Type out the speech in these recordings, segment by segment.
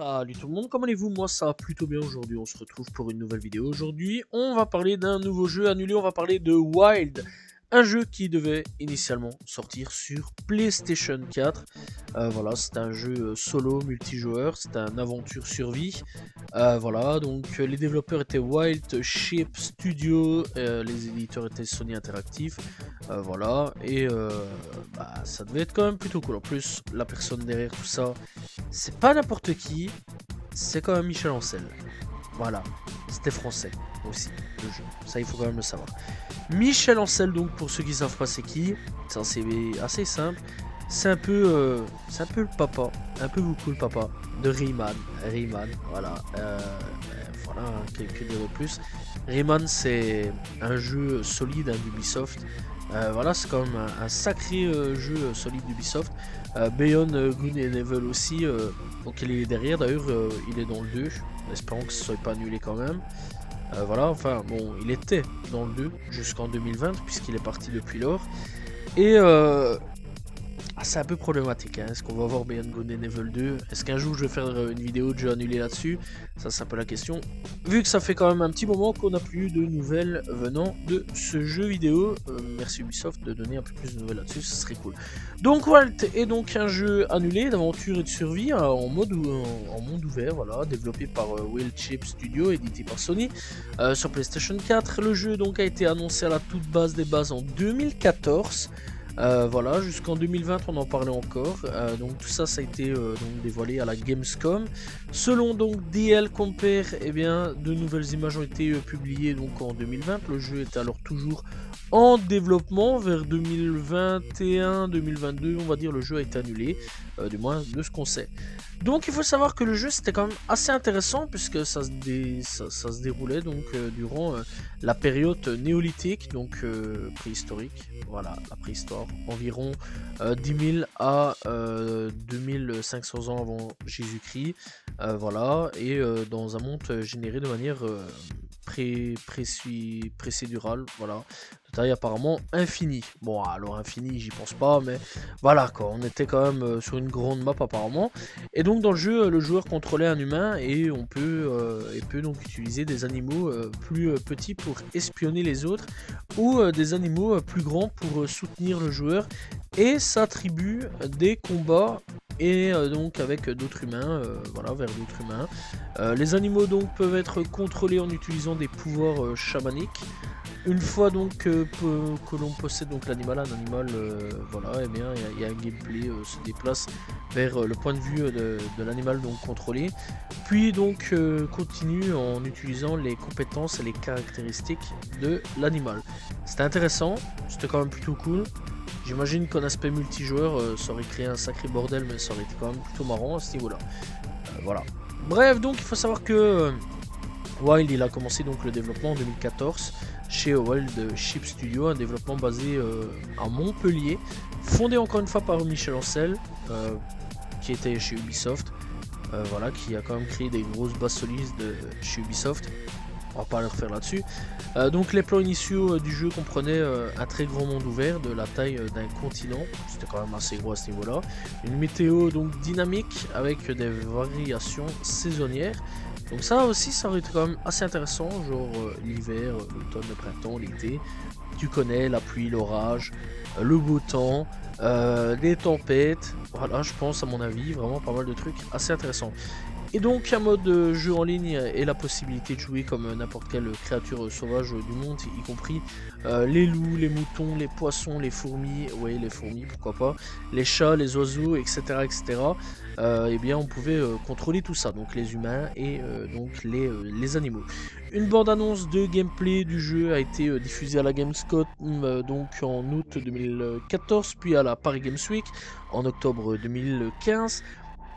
Salut tout le monde, comment allez-vous? Moi ça va plutôt bien aujourd'hui, on se retrouve pour une nouvelle vidéo. Aujourd'hui on va parler d'un nouveau jeu annulé, on va parler de Wild. Un jeu qui devait initialement sortir sur PlayStation 4. Voilà, c'est un jeu solo multijoueur, c'est un aventure survie. Voilà, donc les développeurs étaient Wild Shape Studio, les éditeurs étaient Sony Interactive. Voilà, et ça devait être quand même plutôt cool. En plus, la personne derrière tout ça, c'est pas n'importe qui, c'est quand même Michel Ancel. Voilà, c'était français aussi, le jeu. Ça, il faut quand même le savoir. Michel Ancel, donc, pour ceux qui savent pas c'est qui, c'est un CV assez simple. C'est un peu le papa, un peu beaucoup le papa de Rayman. Rayman, voilà. Voilà, que dire de plus. Rayman, c'est un jeu solide d'Ubisoft. Voilà, c'est quand même un sacré jeu solide d'Ubisoft. Beyond Good and Evil aussi, auquel il est derrière. D'ailleurs, il est dans le 2, en espérant que ce soit pas annulé quand même. Voilà, enfin, bon, il était dans le 2 jusqu'en 2020, puisqu'il est parti depuis lors. Et c'est un peu problématique, hein. Est-ce qu'on va voir Beyond Good and Evil 2? Est-ce qu'un jour je vais faire une vidéo de jeu annulé là-dessus? Ça c'est un peu la question. Vu que ça fait quand même un petit moment qu'on n'a plus de nouvelles venant de ce jeu vidéo, merci Ubisoft de donner un peu plus de nouvelles là-dessus, ce serait cool. Donc Walt est donc un jeu annulé d'aventure et de survie en monde ouvert, voilà, développé par Wild Shape Studio, édité par Sony sur PlayStation 4. Le jeu donc a été annoncé à la toute base des bases en 2014. Voilà, jusqu'en 2020 on en parlait encore, donc tout ça a été donc dévoilé à la Gamescom. Selon donc DL Compare, eh bien, de nouvelles images ont été publiées donc en 2020, le jeu est alors toujours en développement. Vers 2021-2022 on va dire le jeu a été annulé, du moins de ce qu'on sait. Donc il faut savoir que le jeu c'était quand même assez intéressant puisque ça se déroulait donc durant la période néolithique, donc préhistorique, voilà, la préhistoire, environ 10 000 à 2500 ans avant Jésus-Christ, voilà, et dans un monde généré de manière précédurale, voilà, de taille apparemment infinie. Bon, alors infini, j'y pense pas, mais voilà quoi, on était quand même sur une grande map apparemment. Et donc dans le jeu, le joueur contrôlait un humain et on peut donc utiliser des animaux plus petits pour espionner les autres, ou des animaux plus grands pour soutenir le joueur, et s'attribue des combats et donc avec d'autres humains, voilà, vers d'autres humains. Les animaux donc peuvent être contrôlés en utilisant des pouvoirs chamaniques. Une fois donc que l'on possède donc l'animal, un animal, voilà, et bien il y a un gameplay se déplace vers le point de vue de l'animal donc contrôlé, puis donc continue en utilisant les compétences et les caractéristiques de l'animal. C'était intéressant, c'était quand même plutôt cool. J'imagine qu'en aspect multijoueur, ça aurait créé un sacré bordel, mais ça aurait été quand même plutôt marrant à ce niveau-là. Voilà. Bref, donc il faut savoir que Wild il a commencé donc le développement en 2014 chez Wild Shape Studio, un développement basé à Montpellier, fondé encore une fois par Michel Ancel, qui était chez Ubisoft, voilà, qui a quand même créé des grosses bases solides chez Ubisoft. On va pas le refaire là-dessus. Donc les plans initiaux du jeu comprenaient un très grand monde ouvert de la taille d'un continent, c'était quand même assez gros à ce niveau-là. Une météo donc dynamique avec des variations saisonnières. Donc ça aussi, ça aurait été quand même assez intéressant, genre l'hiver, l'automne, le printemps, l'été. Tu connais la pluie, l'orage, le beau temps, les tempêtes. Voilà, je pense à mon avis, vraiment pas mal de trucs assez intéressants. Et donc un mode jeu en ligne et la possibilité de jouer comme n'importe quelle créature sauvage du monde, y compris les loups, les moutons, les poissons, les fourmis, ouais les fourmis pourquoi pas, les chats, les oiseaux, etc. etc. Et bien on pouvait contrôler tout ça, donc les humains et donc les animaux. Une bande-annonce de gameplay du jeu a été diffusée à la Gamescom donc en août 2014, puis à la Paris Games Week en octobre 2015.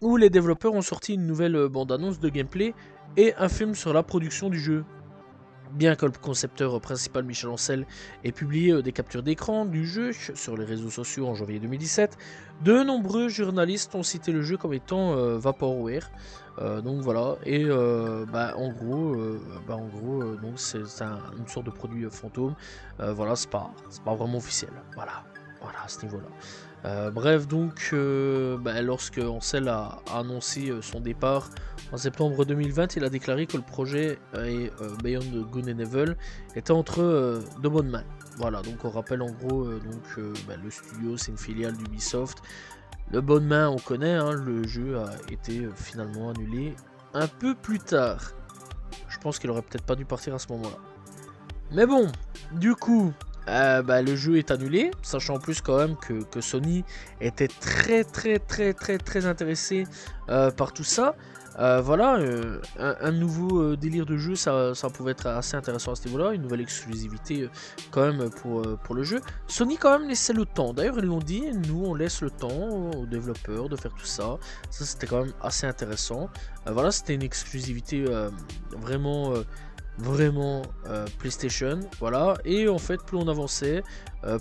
Où les développeurs ont sorti une nouvelle bande-annonce de gameplay et un film sur la production du jeu. Bien que le concepteur principal Michel Ancel ait publié des captures d'écran du jeu sur les réseaux sociaux en janvier 2017, de nombreux journalistes ont cité le jeu comme étant Vaporware. Donc voilà, et en gros, donc c'est une sorte de produit fantôme. Voilà, c'est pas vraiment officiel. Voilà. Voilà, à ce niveau-là. Bref, donc, lorsque Ansel a annoncé son départ en septembre 2020, il a déclaré que le projet et Beyond Good and Evil était entre de bonnes mains. Voilà, donc on rappelle en gros, le studio c'est une filiale d'Ubisoft. De bonnes mains, on connaît, hein, le jeu a été finalement annulé un peu plus tard. Je pense qu'il aurait peut-être pas dû partir à ce moment-là. Mais bon, du coup, le jeu est annulé, sachant en plus quand même que Sony était très intéressé par tout ça. Voilà, un nouveau délire de jeu, ça pouvait être assez intéressant à ce niveau-là, une nouvelle exclusivité quand même pour le jeu. Sony quand même laissait le temps, d'ailleurs ils l'ont dit, nous on laisse le temps aux développeurs de faire tout ça, ça c'était quand même assez intéressant. Voilà, c'était une exclusivité vraiment PlayStation, voilà, et en fait plus on avançait,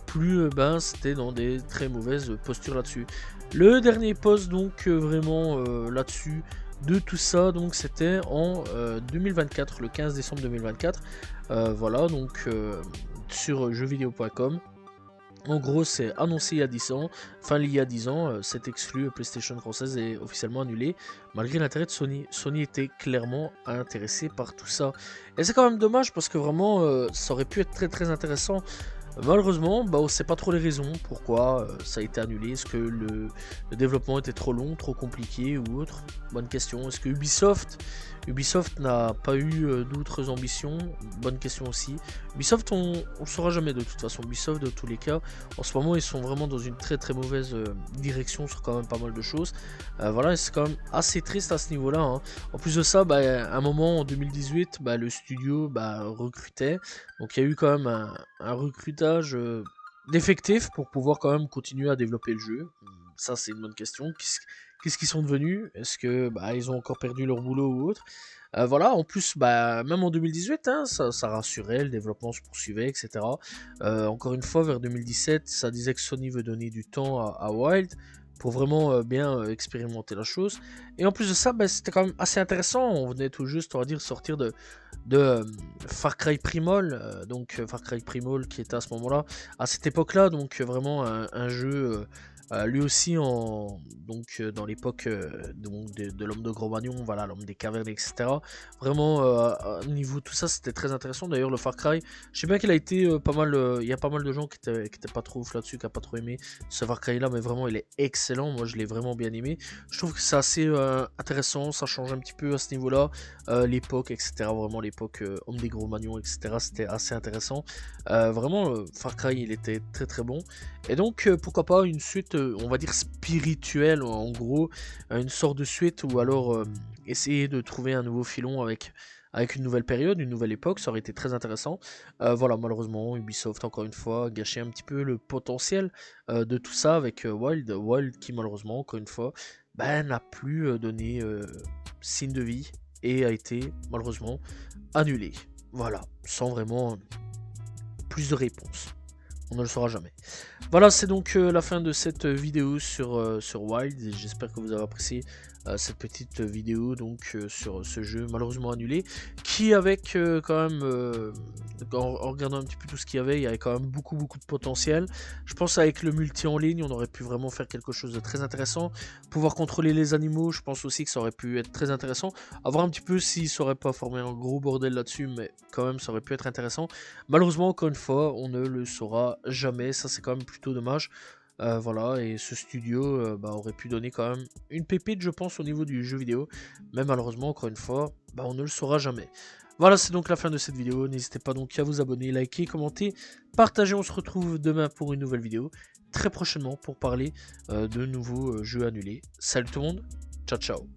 plus c'était dans des très mauvaises postures là-dessus. Le dernier post donc vraiment là-dessus de tout ça, donc c'était en 2024, le 15 décembre 2024, voilà, donc sur jeuxvideo.com. En gros, c'est annoncé il y a 10 ans, il y a 10 ans, cet exclu PlayStation française est officiellement annulé, malgré l'intérêt de Sony. Sony était clairement intéressé par tout ça. Et c'est quand même dommage parce que vraiment, ça aurait pu être très intéressant. Malheureusement, on ne sait pas trop les raisons pourquoi ça a été annulé. Est-ce que le développement était trop long, trop compliqué ou autre? Bonne question. Est-ce que Ubisoft n'a pas eu d'autres ambitions? Bonne question aussi. Ubisoft, on ne saura jamais de toute façon. Ubisoft, de tous les cas, en ce moment, ils sont vraiment dans une très mauvaise direction sur quand même pas mal de choses. Voilà, c'est quand même assez triste à ce niveau-là, hein. En plus de ça, à un moment en 2018, le studio recrutait. Donc il y a eu quand même un recrutage d'effectifs pour pouvoir quand même continuer à développer le jeu. Ça, c'est une bonne question. Qu'est-ce qu'ils sont devenus? Est-ce que ils ont encore perdu leur boulot ou autre? Voilà, en plus, même en 2018, hein, ça rassurait, le développement se poursuivait, etc. Encore une fois, vers 2017, ça disait que Sony veut donner du temps à Wild pour vraiment bien expérimenter la chose. Et en plus de ça, c'était quand même assez intéressant. On venait tout juste, on va dire, sortir de Far Cry Primal, Far Cry Primal qui était à ce moment-là, à cette époque-là, donc vraiment un jeu lui aussi dans l'époque de l'homme de Cro-Magnon, voilà, l'homme des cavernes, etc. Vraiment au niveau tout ça, c'était très intéressant. D'ailleurs, le Far Cry, je sais bien qu'il a été pas mal, il y a pas mal de gens qui étaient pas trop ouf là-dessus, qui a pas trop aimé ce Far Cry là, mais vraiment il est excellent. Moi, je l'ai vraiment bien aimé. Je trouve que c'est assez intéressant, ça change un petit peu à ce niveau-là, l'époque, etc. Vraiment l'époque homme des Cro-Magnon, etc. C'était assez intéressant. Vraiment, Far Cry, il était très bon. Et donc, pourquoi pas une suite, on va dire spirituelle, en gros, une sorte de suite, ou alors essayer de trouver un nouveau filon avec une nouvelle période, une nouvelle époque, ça aurait été très intéressant. Voilà, malheureusement, Ubisoft, encore une fois, a gâché un petit peu le potentiel de tout ça avec Wild qui, malheureusement, encore une fois, n'a plus donné signe de vie et a été, malheureusement, annulé. Voilà, sans vraiment plus de réponses. On ne le saura jamais. Voilà, c'est donc la fin de cette vidéo sur Wild. J'espère que vous avez apprécié cette petite vidéo donc sur ce jeu malheureusement annulé, qui avec quand même, en regardant un petit peu tout ce qu'il y avait, il y avait quand même beaucoup de potentiel. Je pense avec le multi en ligne, on aurait pu vraiment faire quelque chose de très intéressant. Pouvoir contrôler les animaux, je pense aussi que ça aurait pu être très intéressant. À voir un petit peu s'il ne saurait pas former un gros bordel là-dessus, mais quand même ça aurait pu être intéressant. Malheureusement, encore une fois, on ne le saura jamais. Ça, c'est quand même plutôt dommage. Voilà, et ce studio aurait pu donner quand même une pépite, je pense, au niveau du jeu vidéo. Mais malheureusement, encore une fois, on ne le saura jamais. Voilà, c'est donc la fin de cette vidéo. N'hésitez pas donc à vous abonner, liker, commenter, partager. On se retrouve demain pour une nouvelle vidéo. Très prochainement pour parler de nouveaux jeux annulés. Salut tout le monde, ciao ciao.